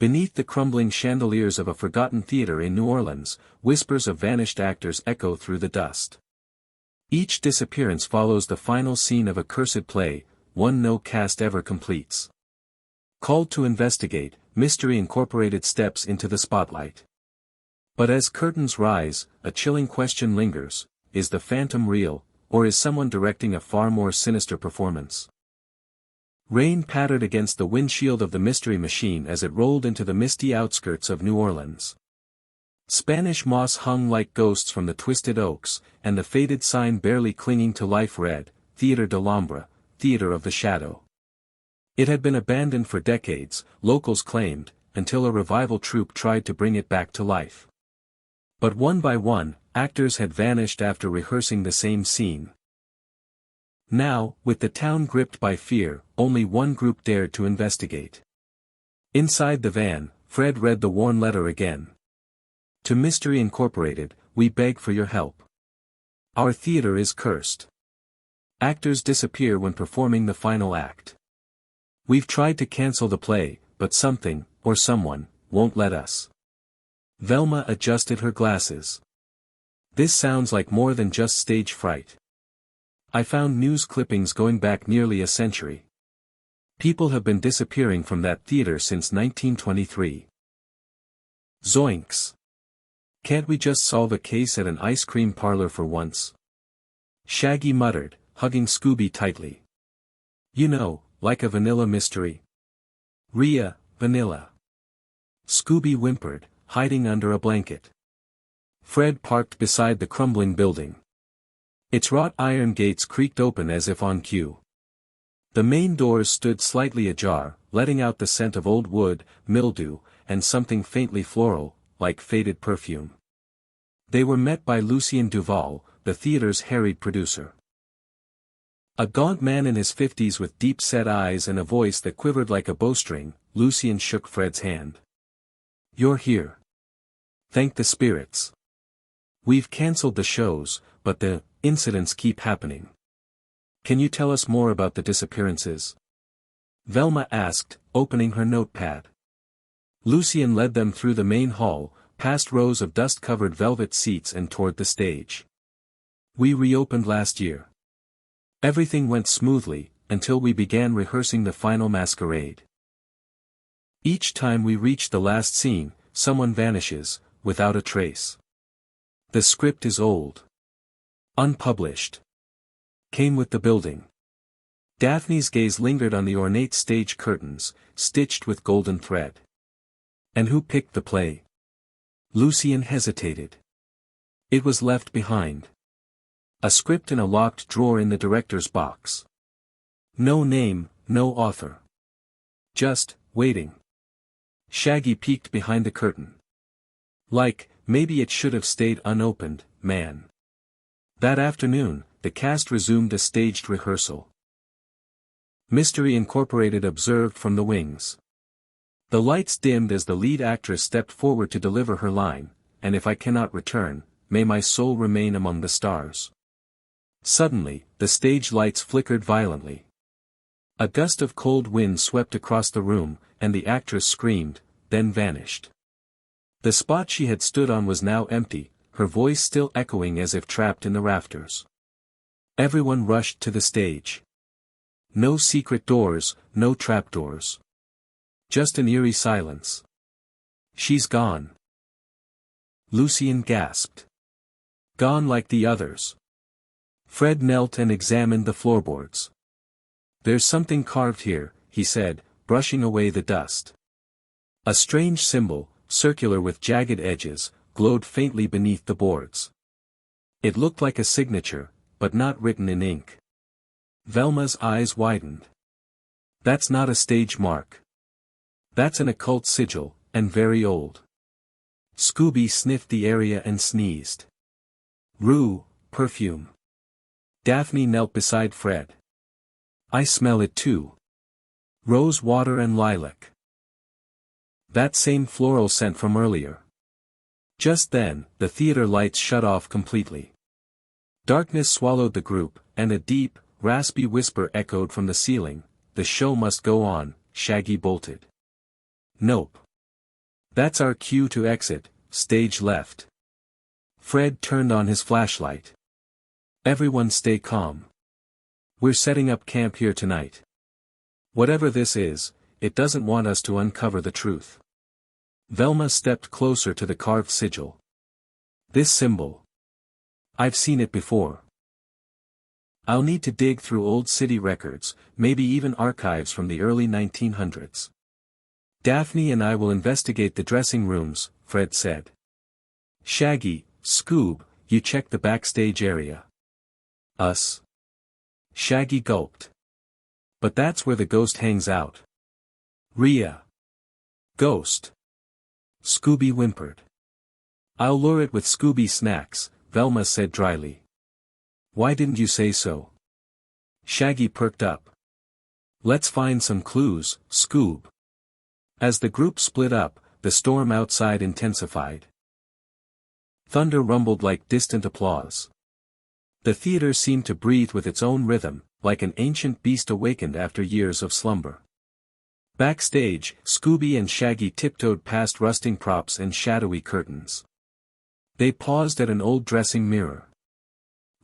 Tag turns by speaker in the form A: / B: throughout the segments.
A: Beneath the crumbling chandeliers of a forgotten theater in New Orleans, whispers of vanished actors echo through the dust. Each disappearance follows the final scene of a cursed play, one no cast ever completes. Called to investigate, Mystery Incorporated steps into the spotlight. But as curtains rise, a chilling question lingers: is the phantom real, or is someone directing a far more sinister performance? Rain pattered against the windshield of the Mystery Machine as it rolled into the misty outskirts of New Orleans. Spanish moss hung like ghosts from the twisted oaks, and the faded sign barely clinging to life read, Theatre de l'Ombre, Theatre of the Shadow. It had been abandoned for decades, locals claimed, until a revival troupe tried to bring it back to life. But one by one, actors had vanished after rehearsing the same scene. Now, with the town gripped by fear, only one group dared to investigate. Inside the van, Fred read the worn letter again. To Mystery Incorporated, we beg for your help. Our theater is cursed. Actors disappear when performing the final act. We've tried to cancel the play, but something, or someone, won't let us. Velma adjusted her glasses. This sounds like more than just stage fright. I found news clippings going back nearly a century. People have been disappearing from that theater since 1923. Zoinks! Can't we just solve a case at an ice cream parlor for once? Shaggy muttered, hugging Scooby tightly. You know, like a vanilla mystery. Rhea, vanilla. Scooby whimpered, hiding under a blanket. Fred parked beside the crumbling building. Its wrought iron gates creaked open as if on cue. The main doors stood slightly ajar, letting out the scent of old wood, mildew, and something faintly floral, like faded perfume. They were met by Lucien Duval, the theater's harried producer. A gaunt man in his 50s with deep-set eyes and a voice that quivered like a bowstring, Lucien shook Fred's hand. You're here. Thank the spirits. We've cancelled the shows, but the incidents keep happening. Can you tell us more about the disappearances? Velma asked, opening her notepad. Lucien led them through the main hall, past rows of dust-covered velvet seats and toward the stage. We reopened last year. Everything went smoothly, until we began rehearsing the final masquerade. Each time we reach the last scene, someone vanishes, without a trace. The script is old. Unpublished. Came with the building. Daphne's gaze lingered on the ornate stage curtains, stitched with golden thread. And who picked the play? Lucien hesitated. It was left behind. A script in a locked drawer in the director's box. No name, no author. Just, waiting. Shaggy peeked behind the curtain. Like, maybe it should have stayed unopened, man. That afternoon, the cast resumed a staged rehearsal. Mystery Incorporated observed from the wings. The lights dimmed as the lead actress stepped forward to deliver her line, and if I cannot return, may my soul remain among the stars. Suddenly, the stage lights flickered violently. A gust of cold wind swept across the room, and the actress screamed, then vanished. The spot she had stood on was now empty, her voice still echoing as if trapped in the rafters. Everyone rushed to the stage. No secret doors, no trapdoors. Just an eerie silence. She's gone. Lucien gasped. Gone like the others. Fred knelt and examined the floorboards. There's something carved here, he said, brushing away the dust. A strange symbol, circular with jagged edges, glowed faintly beneath the boards. It looked like a signature, but not written in ink. Velma's eyes widened. That's not a stage mark. That's an occult sigil, and very old. Scooby sniffed the area and sneezed. Rue, perfume. Daphne knelt beside Fred. I smell it too. Rose water and lilac. That same floral scent from earlier. Just then, the theater lights shut off completely. Darkness swallowed the group, and a deep, raspy whisper echoed from the ceiling, the show must go on. Shaggy bolted. Nope. That's our cue to exit, stage left. Fred turned on his flashlight. Everyone stay calm. We're setting up camp here tonight. Whatever this is, it doesn't want us to uncover the truth. Velma stepped closer to the carved sigil. This symbol. I've seen it before. I'll need to dig through old city records, maybe even archives from the early 1900s. Daphne and I will investigate the dressing rooms, Fred said. Shaggy, Scoob, you check the backstage area. Us? Shaggy gulped. But that's where the ghost hangs out. Rhea. Ghost. Scooby whimpered. I'll lure it with Scooby snacks, Velma said dryly. Why didn't you say so? Shaggy perked up. Let's find some clues, Scoob. As the group split up, the storm outside intensified. Thunder rumbled like distant applause. The theater seemed to breathe with its own rhythm, like an ancient beast awakened after years of slumber. Backstage, Scooby and Shaggy tiptoed past rusting props and shadowy curtains. They paused at an old dressing mirror.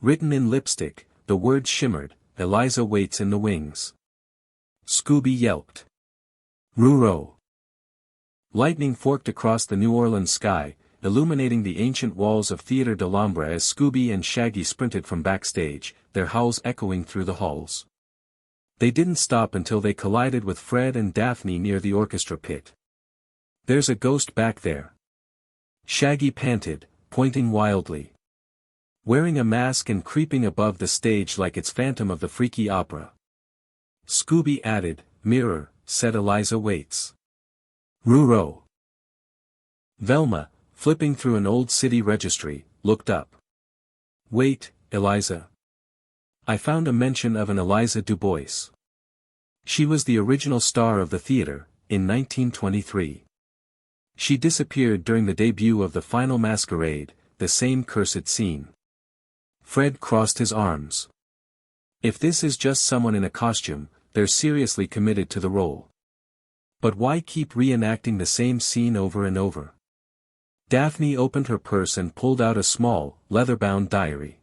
A: Written in lipstick, the words shimmered, Eliza waits in the wings. Scooby yelped. Ruro. Lightning forked across the New Orleans sky, illuminating the ancient walls of Theatre de l'Ombre as Scooby and Shaggy sprinted from backstage, their howls echoing through the halls. They didn't stop until they collided with Fred and Daphne near the orchestra pit. There's a ghost back there. Shaggy panted, pointing wildly. Wearing a mask and creeping above the stage like its Phantom of the Freaky Opera. Scooby added, Mirror, said Eliza Waits. Ruro. Velma, flipping through an old city registry, looked up. Wait, Eliza. I found a mention of an Eliza Dubois. She was the original star of the theater, in 1923. She disappeared during the debut of the final masquerade, the same cursed scene. Fred crossed his arms. If this is just someone in a costume, they're seriously committed to the role. But why keep reenacting the same scene over and over? Daphne opened her purse and pulled out a small, leather-bound diary.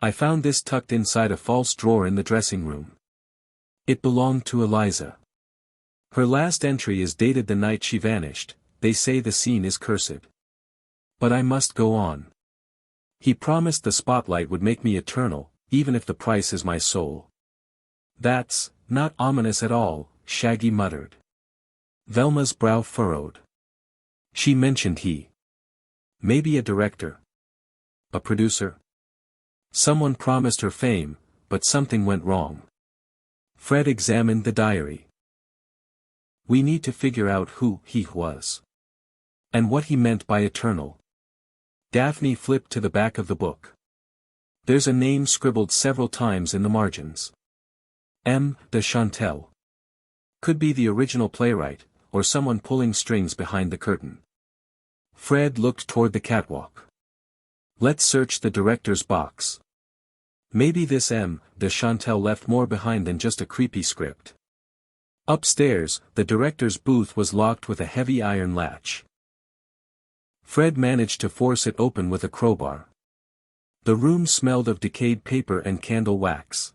A: I found this tucked inside a false drawer in the dressing room. It belonged to Eliza. Her last entry is dated the night she vanished. They say the scene is cursed. But I must go on. He promised the spotlight would make me eternal, even if the price is my soul. That's not ominous at all, Shaggy muttered. Velma's brow furrowed. She mentioned he. Maybe a director. A producer. Someone promised her fame, but something went wrong. Fred examined the diary. We need to figure out who he was. And what he meant by eternal. Daphne flipped to the back of the book. There's a name scribbled several times in the margins. M. de Chantel. Could be the original playwright, or someone pulling strings behind the curtain. Fred looked toward the catwalk. Let's search the director's box. Maybe this M. de Chantel left more behind than just a creepy script. Upstairs, the director's booth was locked with a heavy iron latch. Fred managed to force it open with a crowbar. The room smelled of decayed paper and candle wax.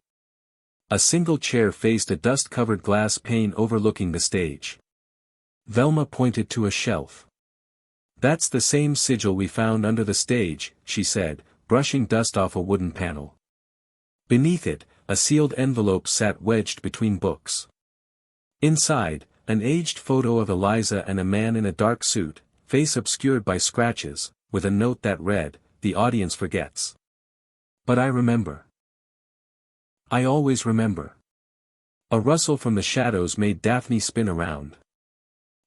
A: A single chair faced a dust-covered glass pane overlooking the stage. Velma pointed to a shelf. That's the same sigil we found under the stage, she said, brushing dust off a wooden panel. Beneath it, a sealed envelope sat wedged between books. Inside, an aged photo of Eliza and a man in a dark suit, face obscured by scratches, with a note that read, "The audience forgets. But I remember. I always remember." A rustle from the shadows made Daphne spin around.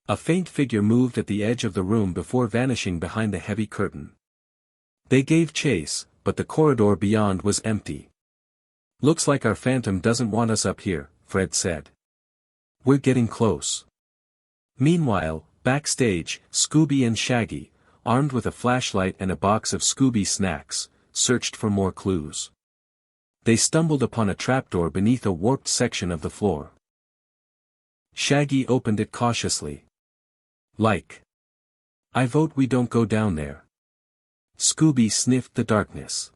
A: A faint figure moved at the edge of the room before vanishing behind a heavy curtain. They gave chase, but the corridor beyond was empty. Looks like our phantom doesn't want us up here, Fred said. We're getting close. Meanwhile, backstage, Scooby and Shaggy, armed with a flashlight and a box of Scooby snacks, searched for more clues. They stumbled upon a trapdoor beneath a warped section of the floor. Shaggy opened it cautiously. Like. I vote we don't go down there. Scooby sniffed the darkness.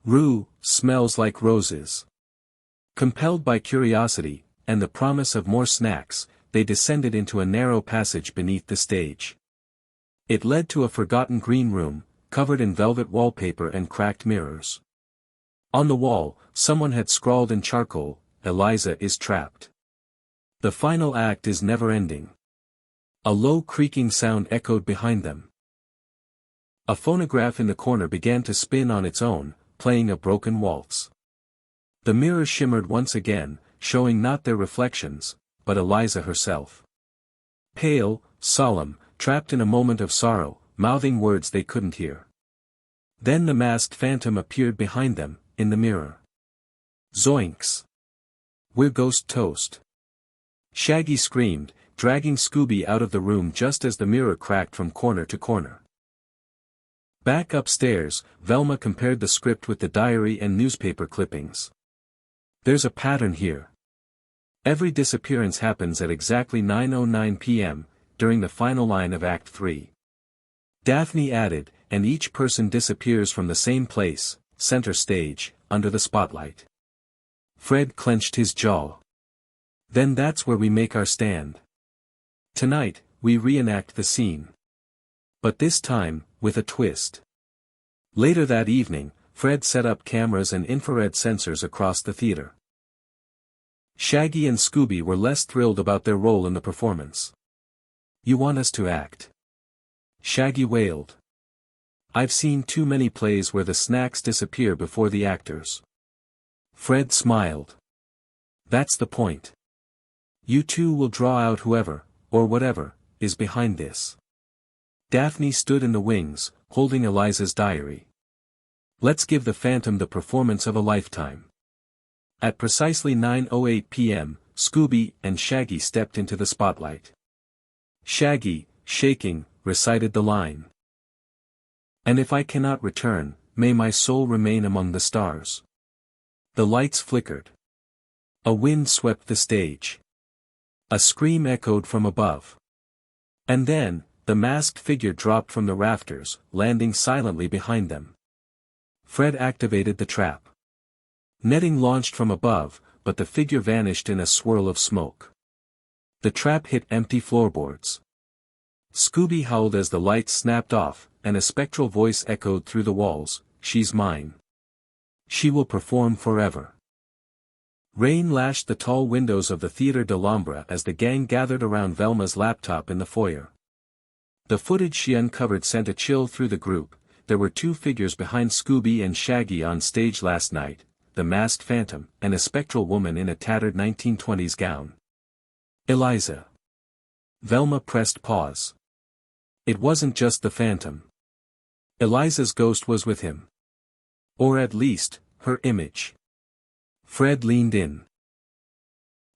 A: Rue, smells like roses. Compelled by curiosity, and the promise of more snacks, they descended into a narrow passage beneath the stage. It led to a forgotten green room, covered in velvet wallpaper and cracked mirrors. On the wall, someone had scrawled in charcoal, "Eliza is trapped." The final act is never ending. A low creaking sound echoed behind them. A phonograph in the corner began to spin on its own, playing a broken waltz. The mirrors shimmered once again, showing not their reflections, but Eliza herself. Pale, solemn, trapped in a moment of sorrow, mouthing words they couldn't hear. Then the masked phantom appeared behind them, in the mirror. Zoinks! We're ghost toast. Shaggy screamed, dragging Scooby out of the room just as the mirror cracked from corner to corner. Back upstairs, Velma compared the script with the diary and newspaper clippings. There's a pattern here. Every disappearance happens at exactly 9:09 p.m., during the final line of Act 3. Daphne added, and each person disappears from the same place, center stage, under the spotlight. Fred clenched his jaw. Then that's where we make our stand. Tonight, we reenact the scene. But this time, with a twist. Later that evening, Fred set up cameras and infrared sensors across the theater. Shaggy and Scooby were less thrilled about their role in the performance. You want us to act? Shaggy wailed. I've seen too many plays where the snacks disappear before the actors. Fred smiled. That's the point. You two will draw out whoever, or whatever, is behind this. Daphne stood in the wings, holding Eliza's diary. Let's give the Phantom the performance of a lifetime. At precisely 9:08 p.m., Scooby and Shaggy stepped into the spotlight. Shaggy, shaking, recited the line. And if I cannot return, may my soul remain among the stars. The lights flickered. A wind swept the stage. A scream echoed from above. And then, the masked figure dropped from the rafters, landing silently behind them. Fred activated the trap. Netting launched from above, but the figure vanished in a swirl of smoke. The trap hit empty floorboards. Scooby howled as the lights snapped off, and a spectral voice echoed through the walls, "She's mine. She will perform forever." Rain lashed the tall windows of the Theatre de l'Ombre as the gang gathered around Velma's laptop in the foyer. The footage she uncovered sent a chill through the group. There were two figures behind Scooby and Shaggy on stage last night, the masked phantom, and a spectral woman in a tattered 1920s gown. Eliza. Velma pressed pause. It wasn't just the phantom. Eliza's ghost was with him. Or at least, her image. Fred leaned in.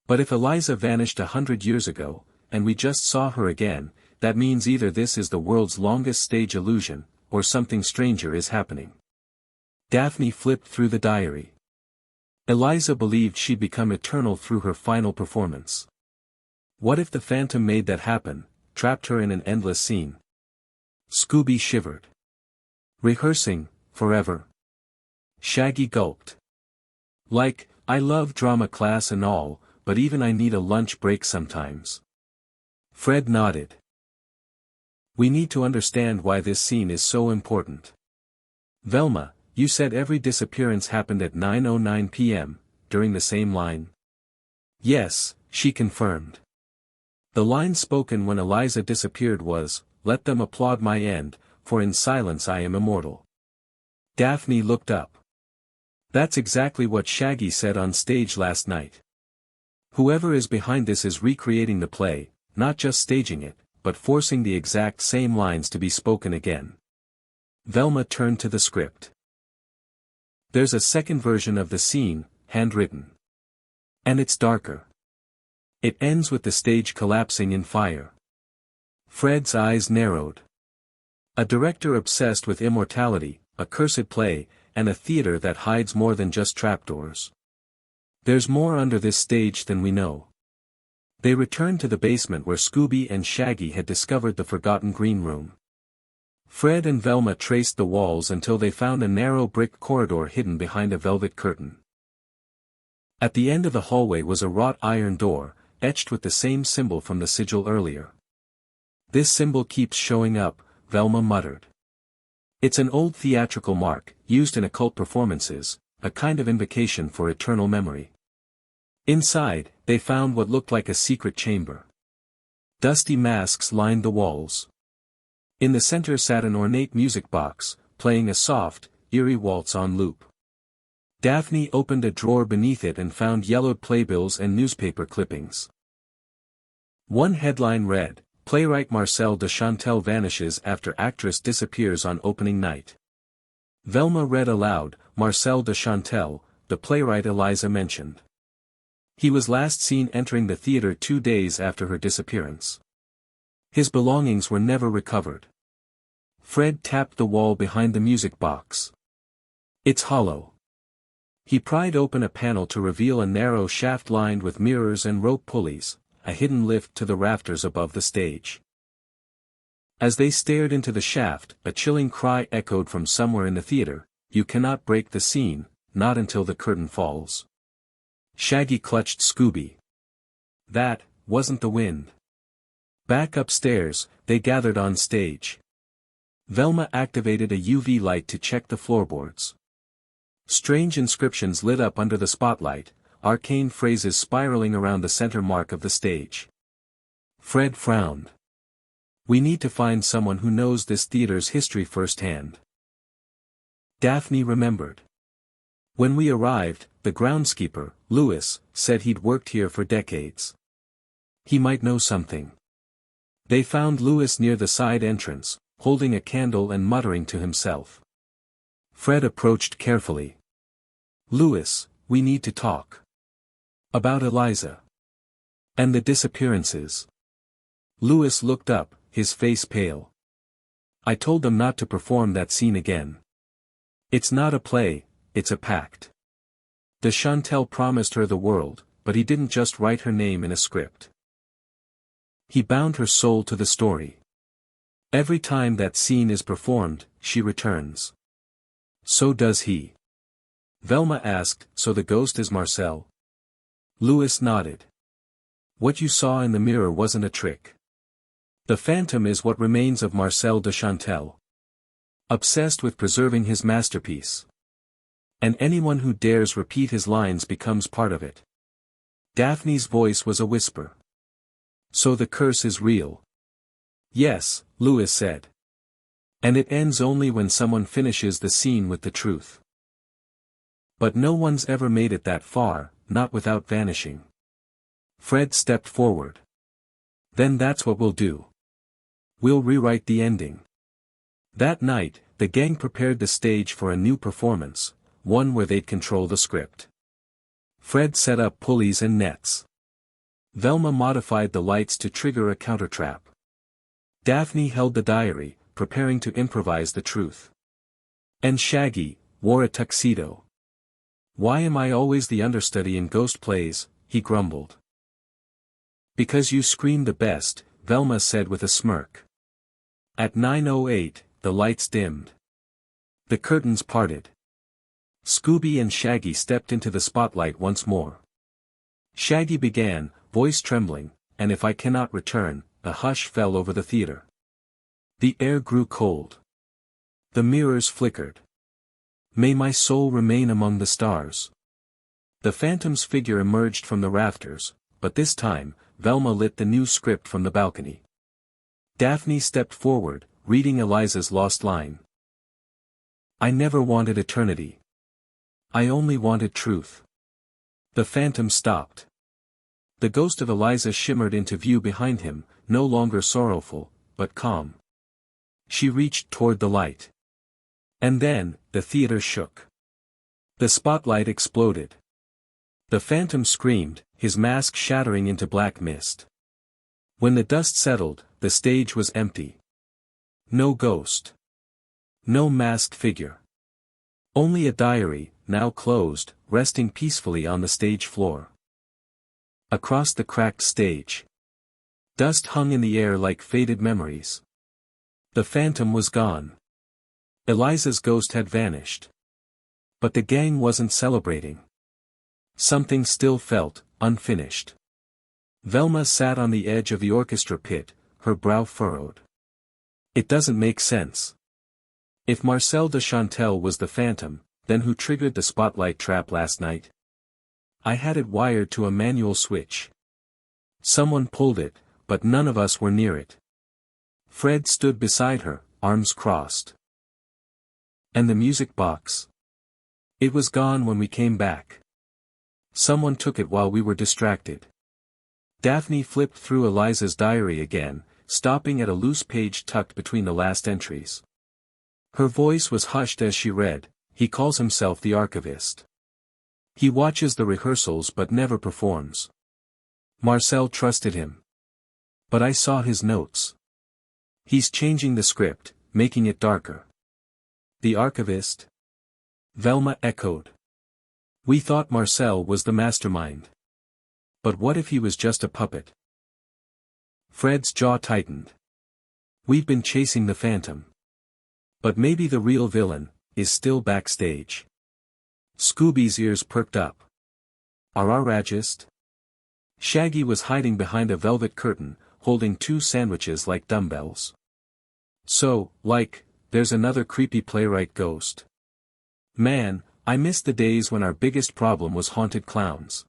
A: But if Eliza vanished 100 years ago, and we just saw her again, that means either this is the world's longest stage illusion, or something stranger is happening. Daphne flipped through the diary. Eliza believed she'd become eternal through her final performance. What if the phantom made that happen, trapped her in an endless scene? Scooby shivered. Rehearsing, forever? Shaggy gulped. Like, I love drama class and all, but even I need a lunch break sometimes. Fred nodded. We need to understand why this scene is so important. Velma, you said every disappearance happened at 9:09 p.m., during the same line? Yes, she confirmed. The line spoken when Eliza disappeared was, "Let them applaud my end, for in silence I am immortal." Daphne looked up. That's exactly what Shaggy said on stage last night. Whoever is behind this is recreating the play, not just staging it, but forcing the exact same lines to be spoken again. Velma turned to the script. There's a second version of the scene, handwritten. And it's darker. It ends with the stage collapsing in fire. Fred's eyes narrowed. A director obsessed with immortality, a cursed play, and a theater that hides more than just trapdoors. There's more under this stage than we know. They returned to the basement where Scooby and Shaggy had discovered the forgotten green room. Fred and Velma traced the walls until they found a narrow brick corridor hidden behind a velvet curtain. At the end of the hallway was a wrought iron door, etched with the same symbol from the sigil earlier. "This symbol keeps showing up," Velma muttered. "It's an old theatrical mark, used in occult performances, a kind of invocation for eternal memory." Inside, they found what looked like a secret chamber. Dusty masks lined the walls. In the center sat an ornate music box, playing a soft, eerie waltz on loop. Daphne opened a drawer beneath it and found yellowed playbills and newspaper clippings. One headline read, "Playwright Marcel de Chantel vanishes after actress disappears on opening night." Velma read aloud, "Marcel de Chantel, the playwright Eliza mentioned. He was last seen entering the theater 2 days after her disappearance. His belongings were never recovered." Fred tapped the wall behind the music box. "It's hollow." He pried open a panel to reveal a narrow shaft lined with mirrors and rope pulleys, a hidden lift to the rafters above the stage. As they stared into the shaft, a chilling cry echoed from somewhere in the theater, "You cannot break the scene, not until the curtain falls." Shaggy clutched Scooby. That wasn't the wind. Back upstairs, they gathered on stage. Velma activated a UV light to check the floorboards. Strange inscriptions lit up under the spotlight, arcane phrases spiraling around the center mark of the stage. Fred frowned. "We need to find someone who knows this theater's history firsthand." Daphne remembered. "When we arrived, the groundskeeper, Louis, said he'd worked here for decades. He might know something." They found Louis near the side entrance, holding a candle and muttering to himself. Fred approached carefully. "Louis, we need to talk. About Eliza. And the disappearances." Louis looked up, his face pale. "I told them not to perform that scene again. It's not a play, it's a pact. De Chantel promised her the world, but he didn't just write her name in a script. He bound her soul to the story. Every time that scene is performed, she returns." "So does he?" Velma asked, "So the ghost is Marcel?" Louis nodded. "What you saw in the mirror wasn't a trick. The phantom is what remains of Marcel de Chantel. Obsessed with preserving his masterpiece. And anyone who dares repeat his lines becomes part of it." Daphne's voice was a whisper. "So the curse is real?" "Yes," Louis said. "And it ends only when someone finishes the scene with the truth. But no one's ever made it that far, not without vanishing." Fred stepped forward. "Then that's what we'll do. We'll rewrite the ending." That night, the gang prepared the stage for a new performance, one where they'd control the script. Fred set up pulleys and nets. Velma modified the lights to trigger a countertrap. Daphne held the diary, preparing to improvise the truth. And Shaggy wore a tuxedo. "Why am I always the understudy in ghost plays?" he grumbled. "Because you scream the best," Velma said with a smirk. At 9:08, the lights dimmed. The curtains parted. Scooby and Shaggy stepped into the spotlight once more. Shaggy began, voice trembling, "And if I cannot return," a hush fell over the theater. The air grew cold. The mirrors flickered. "May my soul remain among the stars." The phantom's figure emerged from the rafters, but this time, Velma lit the new script from the balcony. Daphne stepped forward, reading Eliza's lost line. "I never wanted eternity. I only wanted truth." The phantom stopped. The ghost of Eliza shimmered into view behind him, no longer sorrowful, but calm. She reached toward the light. And then, the theater shook. The spotlight exploded. The phantom screamed, his mask shattering into black mist. When the dust settled, the stage was empty. No ghost. No masked figure. Only a diary, now closed, resting peacefully on the stage floor. Across the cracked stage, dust hung in the air like faded memories. The phantom was gone. Eliza's ghost had vanished. But the gang wasn't celebrating. Something still felt unfinished. Velma sat on the edge of the orchestra pit, her brow furrowed. It doesn't make sense. If Marcel de Chantel was the phantom, then who triggered the spotlight trap last night? I had it wired to a manual switch. Someone pulled it, but none of us were near it. Fred stood beside her, arms crossed. And the music box? It was gone when we came back. Someone took it while we were distracted. Daphne flipped through Eliza's diary again, stopping at a loose page tucked between the last entries. Her voice was hushed as she read, "He calls himself the archivist. He watches the rehearsals but never performs. Marcel trusted him. But I saw his notes. He's changing the script, making it darker." The archivist? Velma echoed. We thought Marcel was the mastermind. But what if he was just a puppet? Fred's jaw tightened. We've been chasing the phantom. But maybe the real villain is still backstage. Scooby's ears perked up. Our Ragist? Shaggy was hiding behind a velvet curtain, holding 2 sandwiches like dumbbells. So, there's another creepy playwright ghost. Man, I miss the days when our biggest problem was haunted clowns.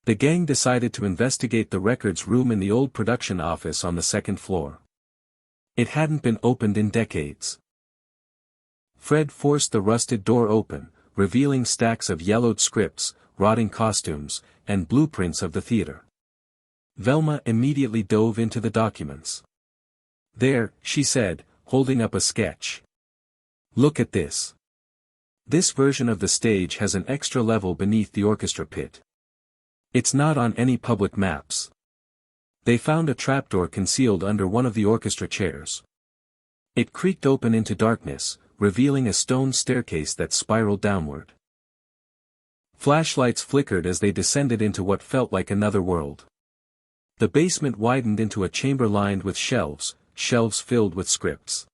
A: The gang decided to investigate the records room in the old production office on the 2nd floor. It hadn't been opened in decades. Fred forced the rusted door open, revealing stacks of yellowed scripts, rotting costumes, and blueprints of the theater. Velma immediately dove into the documents. "There," she said, holding up a sketch. "Look at this. This version of the stage has an extra level beneath the orchestra pit. It's not on any public maps. They found a trapdoor concealed under one of the orchestra chairs. It creaked open into darkness, revealing a stone staircase that spiraled downward. Flashlights flickered as they descended into what felt like another world. The basement widened into a chamber lined with shelves filled with scripts.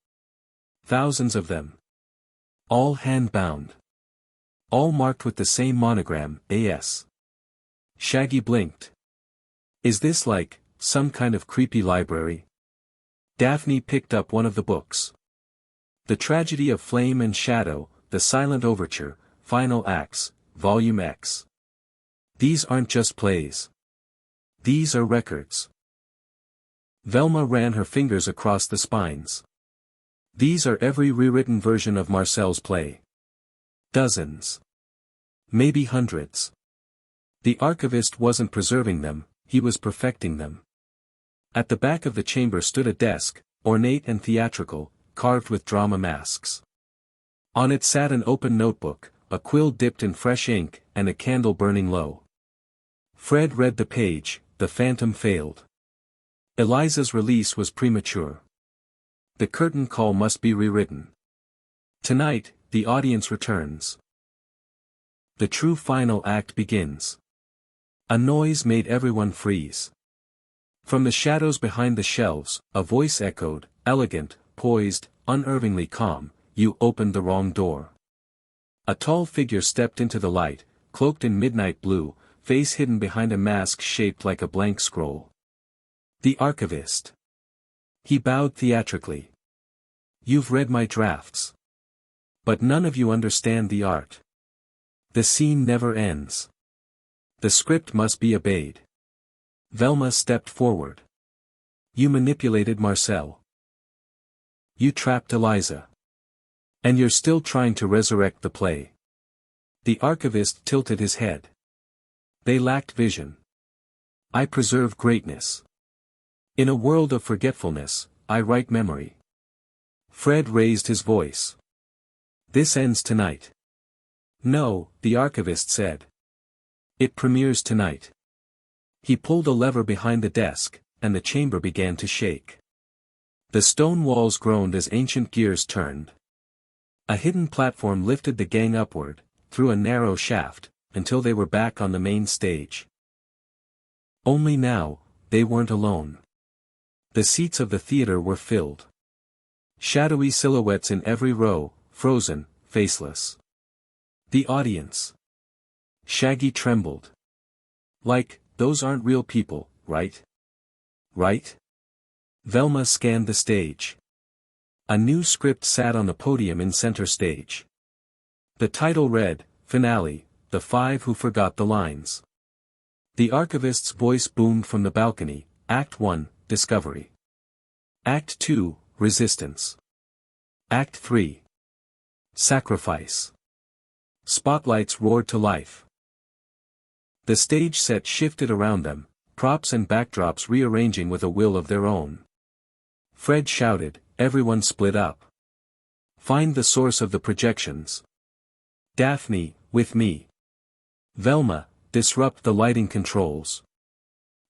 A: Thousands of them. All hand-bound. All marked with the same monogram, A.S. Shaggy blinked. "Is this some kind of creepy library?" Daphne picked up one of the books. "The Tragedy of Flame and Shadow, The Silent Overture, Final Acts, Volume X. These aren't just plays. These are records." Velma ran her fingers across the spines. "These are every rewritten version of Marcel's play. Dozens. Maybe hundreds. The archivist wasn't preserving them, he was perfecting them." At the back of the chamber stood a desk, ornate and theatrical, carved with drama masks. On it sat an open notebook, a quill dipped in fresh ink, and a candle burning low. Fred read the page. The phantom failed. Eliza's release was premature. The curtain call must be rewritten. Tonight, the audience returns. The true final act begins. A noise made everyone freeze. From the shadows behind the shelves, a voice echoed, elegant, poised, unervingly calm, "You opened the wrong door." A tall figure stepped into the light, cloaked in midnight blue, face hidden behind a mask shaped like a blank scroll. The archivist. He bowed theatrically. "You've read my drafts. But none of you understand the art. The scene never ends. The script must be obeyed." Velma stepped forward. "You manipulated Marcel. You trapped Eliza. And you're still trying to resurrect the play." The archivist tilted his head. "They lacked vision. I preserve greatness. In a world of forgetfulness, I write memory." Fred raised his voice. "This ends tonight." "No," the archivist said. "It premieres tonight." He pulled a lever behind the desk, and the chamber began to shake. The stone walls groaned as ancient gears turned. A hidden platform lifted the gang upward, through a narrow shaft, until they were back on the main stage. Only now, they weren't alone. The seats of the theater were filled. Shadowy silhouettes in every row, frozen, faceless. The audience. Shaggy trembled. Like, those aren't real people, right? Right? Velma scanned the stage. A new script sat on the podium in center stage. The title read, Finale, The Five Who Forgot the Lines. The archivist's voice boomed from the balcony, Act 1, Discovery. Act 2, Resistance. Act 3. Sacrifice. Spotlights roared to life. The stage set shifted around them, props and backdrops rearranging with a will of their own. Fred shouted, everyone split up. Find the source of the projections. Daphne, with me. Velma, disrupt the lighting controls.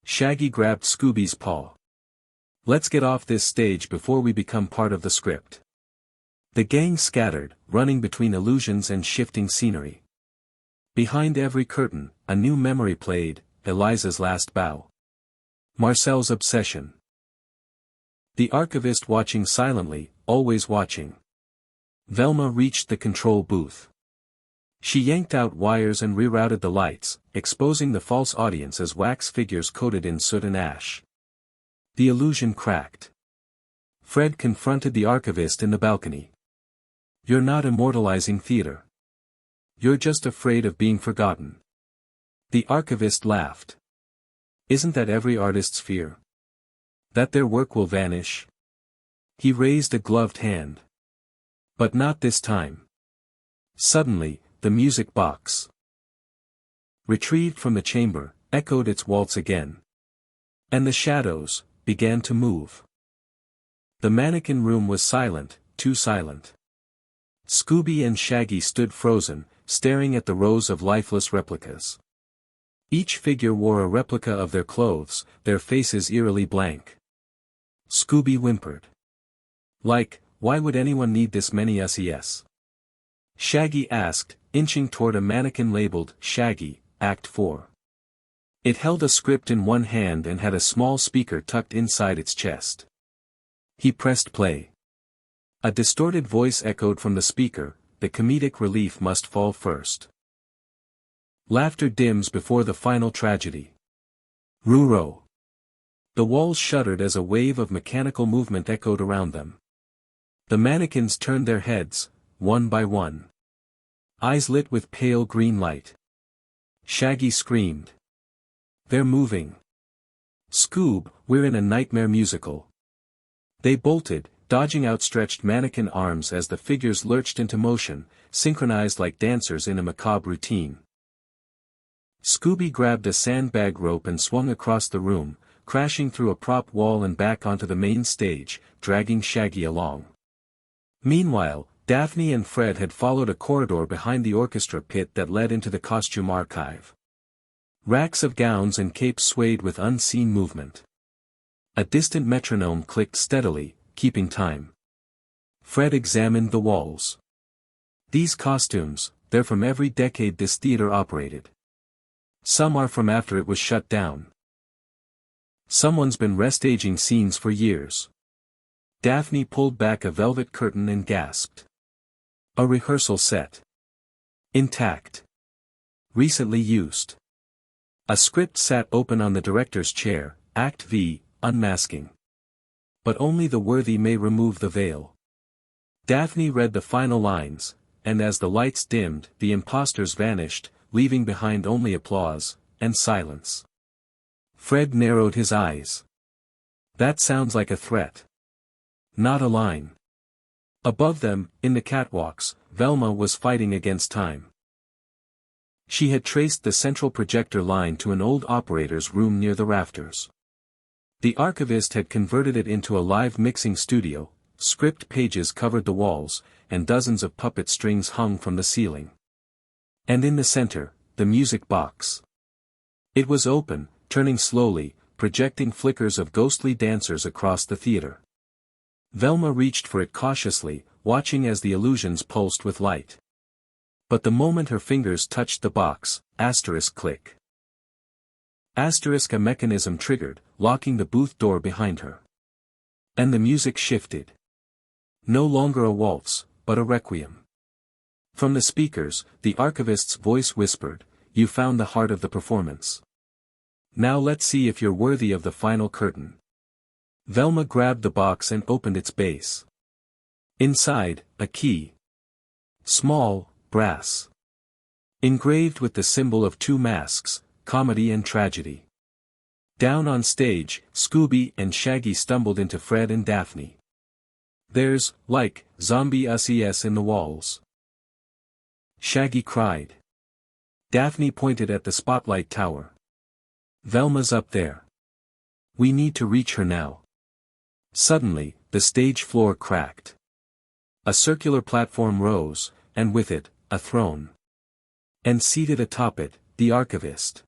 A: Shaggy grabbed Scooby's paw. Let's get off this stage before we become part of the script. The gang scattered, running between illusions and shifting scenery. Behind every curtain, a new memory played, Eliza's last bow. Marcel's obsession. The archivist watching silently, always watching. Velma reached the control booth. She yanked out wires and rerouted the lights, exposing the false audience as wax figures coated in soot and ash. The illusion cracked. Fred confronted the archivist in the balcony. You're not immortalizing theater. You're just afraid of being forgotten. The archivist laughed. Isn't that every artist's fear? That their work will vanish? He raised a gloved hand. But not this time. Suddenly, the music box, retrieved from the chamber, echoed its waltz again. And the shadows began to move. The mannequin room was silent, too silent. Scooby and Shaggy stood frozen, staring at the rows of lifeless replicas. Each figure wore a replica of their clothes, their faces eerily blank. Scooby whimpered. Like, why would anyone need this many SES? Shaggy asked, inching toward a mannequin labeled, Shaggy, Act 4. It held a script in one hand and had a small speaker tucked inside its chest. He pressed play. A distorted voice echoed from the speaker, the comedic relief must fall first. Laughter dims before the final tragedy. Ruro. The walls shuddered as a wave of mechanical movement echoed around them. The mannequins turned their heads, one by one. Eyes lit with pale green light. Shaggy screamed. They're moving. Scoob, we're in a nightmare musical. They bolted, dodging outstretched mannequin arms as the figures lurched into motion, synchronized like dancers in a macabre routine. Scooby grabbed a sandbag rope and swung across the room, crashing through a prop wall and back onto the main stage, dragging Shaggy along. Meanwhile, Daphne and Fred had followed a corridor behind the orchestra pit that led into the costume archive. Racks of gowns and capes swayed with unseen movement. A distant metronome clicked steadily, keeping time. Fred examined the walls. These costumes, they're from every decade this theater operated. Some are from after it was shut down. Someone's been restaging scenes for years. Daphne pulled back a velvet curtain and gasped. A rehearsal set. Intact. Recently used. A script sat open on the director's chair, Act V, Unmasking. But only the worthy may remove the veil. Daphne read the final lines, and as the lights dimmed, the imposters vanished, leaving behind only applause, and silence. Fred narrowed his eyes. That sounds like a threat. Not a line. Above them, in the catwalks, Velma was fighting against time. She had traced the central projector line to an old operator's room near the rafters. The archivist had converted it into a live mixing studio, script pages covered the walls, and dozens of puppet strings hung from the ceiling. And in the center, the music box. It was open, turning slowly, projecting flickers of ghostly dancers across the theater. Velma reached for it cautiously, watching as the illusions pulsed with light. But the moment her fingers touched the box, asterisk click. A mechanism triggered, locking the booth door behind her. And the music shifted. No longer a waltz, but a requiem. From the speakers, the archivist's voice whispered, "You found the heart of the performance. Now let's see if you're worthy of the final curtain." Velma grabbed the box and opened its base. Inside, a key. Small, brass. Engraved with the symbol of two masks, comedy and tragedy. Down on stage, Scooby and Shaggy stumbled into Fred and Daphne. "There's, like, zombie us in the walls," Shaggy cried. Daphne pointed at the spotlight tower. "Velma's up there. We need to reach her now." Suddenly, the stage floor cracked. A circular platform rose, and with it, a throne. And seated atop it, the archivist.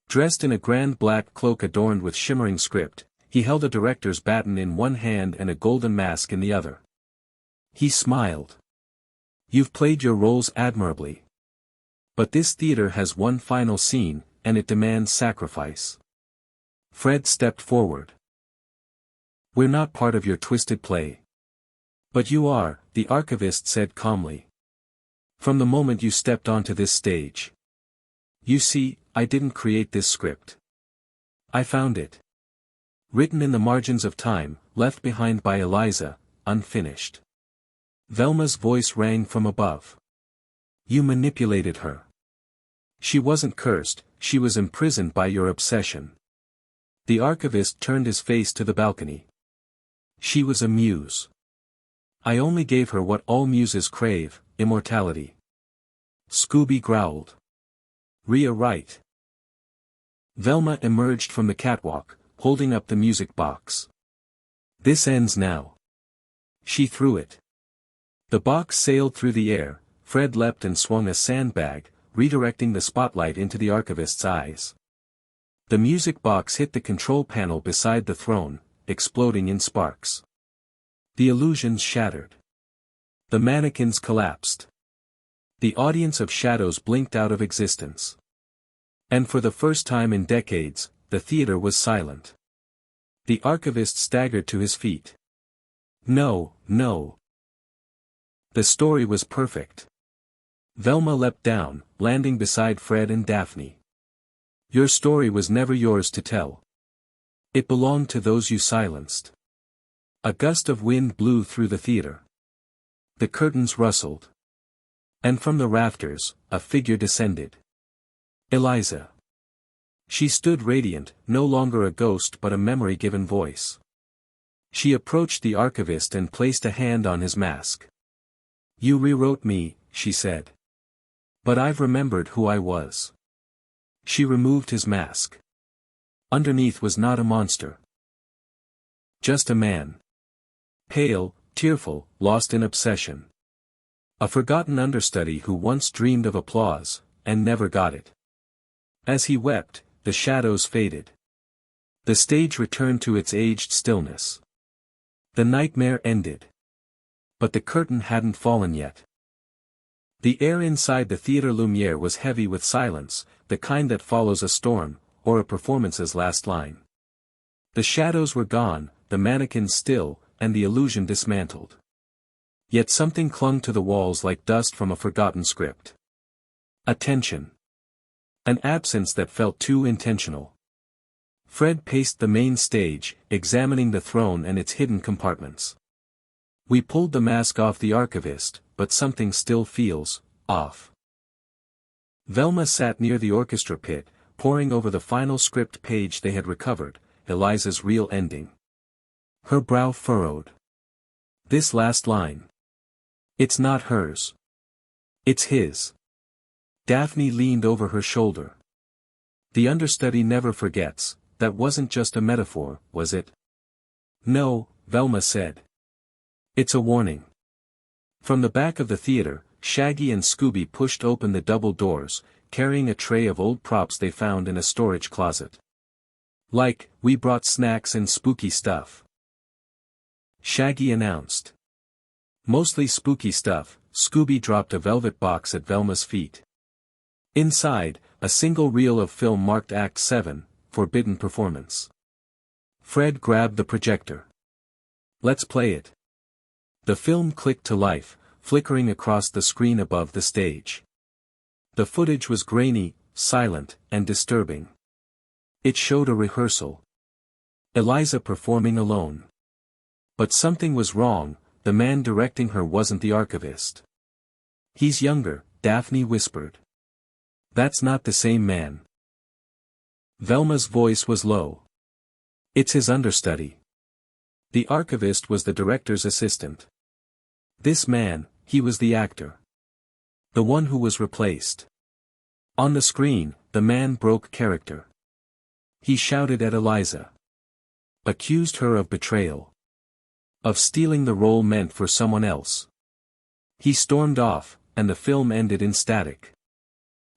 A: Dressed in a grand black cloak adorned with shimmering script, he held a director's baton in one hand and a golden mask in the other. He smiled. "You've played your roles admirably. But this theater has one final scene, and it demands sacrifice." Fred stepped forward. "We're not part of your twisted play." "But you are," the archivist said calmly. "From the moment you stepped onto this stage. You see, I didn't create this script. I found it. Written in the margins of time, left behind by Eliza, unfinished." Velma's voice rang from above. "You manipulated her. She wasn't cursed, she was imprisoned by your obsession." The archivist turned his face to the balcony. "She was a muse. I only gave her what all muses crave, immortality." Scooby growled. "Rhea right." Velma emerged from the catwalk, holding up the music box. "This ends now." She threw it. The box sailed through the air. Fred leapt and swung a sandbag, redirecting the spotlight into the archivist's eyes. The music box hit the control panel beside the throne, exploding in sparks. The illusions shattered. The mannequins collapsed. The audience of shadows blinked out of existence. And for the first time in decades, the theater was silent. The archivist staggered to his feet. "No, no. The story was perfect." Velma leapt down, landing beside Fred and Daphne. "Your story was never yours to tell. It belonged to those you silenced." A gust of wind blew through the theater. The curtains rustled. And from the rafters, a figure descended. Eliza. She stood radiant, no longer a ghost but a memory-given voice. She approached the archivist and placed a hand on his mask. "You rewrote me," she said. "But I've remembered who I was." She removed his mask. Underneath was not a monster. Just a man. Pale, tearful, lost in obsession. A forgotten understudy who once dreamed of applause, and never got it. As he wept, the shadows faded. The stage returned to its aged stillness. The nightmare ended. But the curtain hadn't fallen yet. The air inside the Theatre Lumière was heavy with silence, the kind that follows a storm, or a performance's last line. The shadows were gone, the mannequins still, and the illusion dismantled. Yet something clung to the walls like dust from a forgotten script. Attention. An absence that felt too intentional. Fred paced the main stage, examining the throne and its hidden compartments. "We pulled the mask off the archivist, but something still feels off." Velma sat near the orchestra pit, poring over the final script page they had recovered, Eliza's real ending. Her brow furrowed. This last line. It's not hers. It's his. Daphne leaned over her shoulder. The understudy never forgets, that wasn't just a metaphor, was it? No, Velma said. It's a warning. From the back of the theater, Shaggy and Scooby pushed open the double doors, carrying a tray of old props they found in a storage closet. Like, we brought snacks and spooky stuff. Shaggy announced. Mostly spooky stuff. Scooby dropped a velvet box at Velma's feet. Inside, a single reel of film marked Act 7, Forbidden Performance. Fred grabbed the projector. "Let's play it." The film clicked to life, flickering across the screen above the stage. The footage was grainy, silent, and disturbing. It showed a rehearsal. Eliza performing alone. But something was wrong, the man directing her wasn't the archivist. "He's younger," Daphne whispered. "That's not the same man." Velma's voice was low. "It's his understudy." The archivist was the director's assistant. This man, he was the actor. The one who was replaced. On the screen, the man broke character. He shouted at Eliza. Accused her of betrayal. Of stealing the role meant for someone else. He stormed off, and the film ended in static.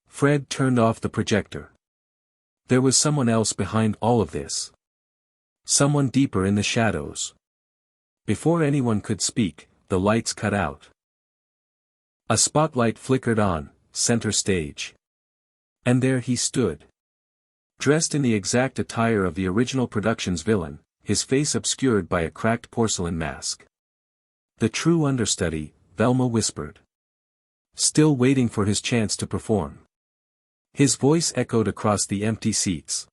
A: Fred turned off the projector. There was someone else behind all of this. Someone deeper in the shadows. Before anyone could speak, the lights cut out. A spotlight flickered on, center stage. And there he stood. Dressed in the exact attire of the original production's villain, his face obscured by a cracked porcelain mask. "The true understudy," Velma whispered. Still waiting for his chance to perform. His voice echoed across the empty seats.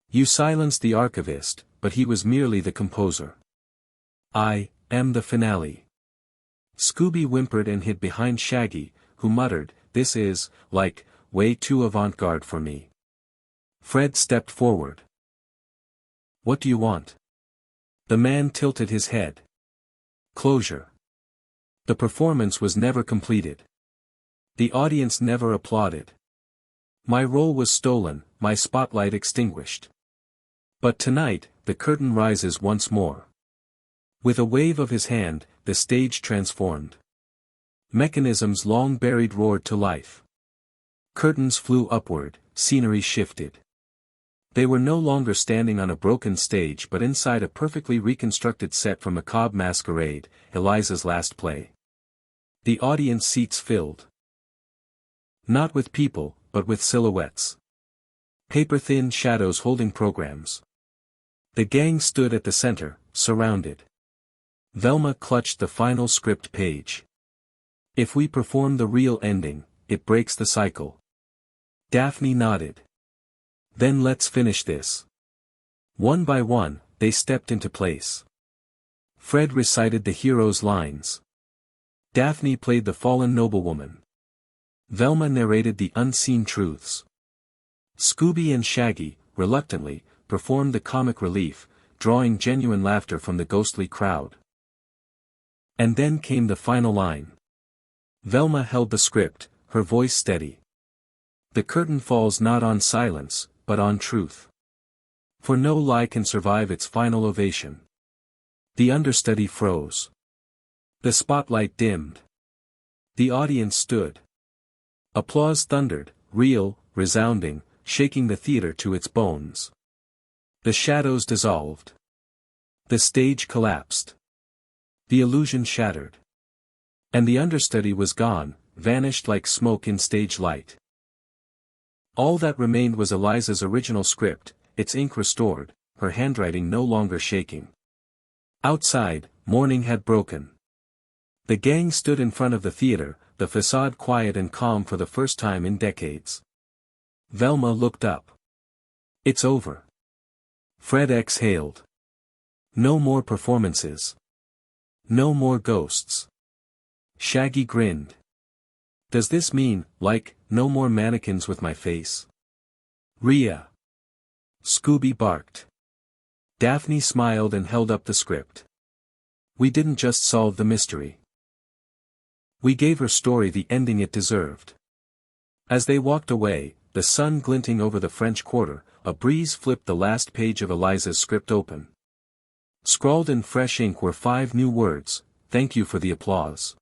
A: "You silenced the archivist, but he was merely the composer. I am the finale." Scooby whimpered and hid behind Shaggy, who muttered, "This is, like, way too avant-garde for me." Fred stepped forward. "What do you want?" The man tilted his head. "Closure. The performance was never completed. The audience never applauded. My role was stolen, my spotlight extinguished. But tonight, the curtain rises once more." With a wave of his hand, the stage transformed. Mechanisms long buried roared to life. Curtains flew upward, scenery shifted. They were no longer standing on a broken stage but inside a perfectly reconstructed set from Macabre Masquerade, Eliza's last play. The audience seats filled. Not with people, but with silhouettes. Paper-thin shadows holding programs. The gang stood at the center, surrounded. Velma clutched the final script page. "If we perform the real ending, it breaks the cycle." Daphne nodded. "Then let's finish this." One by one, they stepped into place. Fred recited the hero's lines. Daphne played the fallen noblewoman. Velma narrated the unseen truths. Scooby and Shaggy, reluctantly, performed the comic relief, drawing genuine laughter from the ghostly crowd. And then came the final line. Velma held the script, her voice steady. "The curtain falls not on silence, but on truth. For no lie can survive its final ovation." The understudy froze. The spotlight dimmed. The audience stood. Applause thundered, real, resounding, shaking the theater to its bones. The shadows dissolved. The stage collapsed. The illusion shattered. And the understudy was gone, vanished like smoke in stage light. All that remained was Eliza's original script, its ink restored, her handwriting no longer shaking. Outside, morning had broken. The gang stood in front of the theater, the facade quiet and calm for the first time in decades. Velma looked up. "It's over." Fred exhaled. "No more performances. No more ghosts." Shaggy grinned. "Does this mean, like, no more mannequins with my face?" "Rhea." Scooby barked. Daphne smiled and held up the script. "We didn't just solve the mystery. We gave her story the ending it deserved." As they walked away, the sun glinting over the French Quarter, a breeze flipped the last page of Eliza's script open. Scrawled in fresh ink were 5 new words: "Thank you for the applause.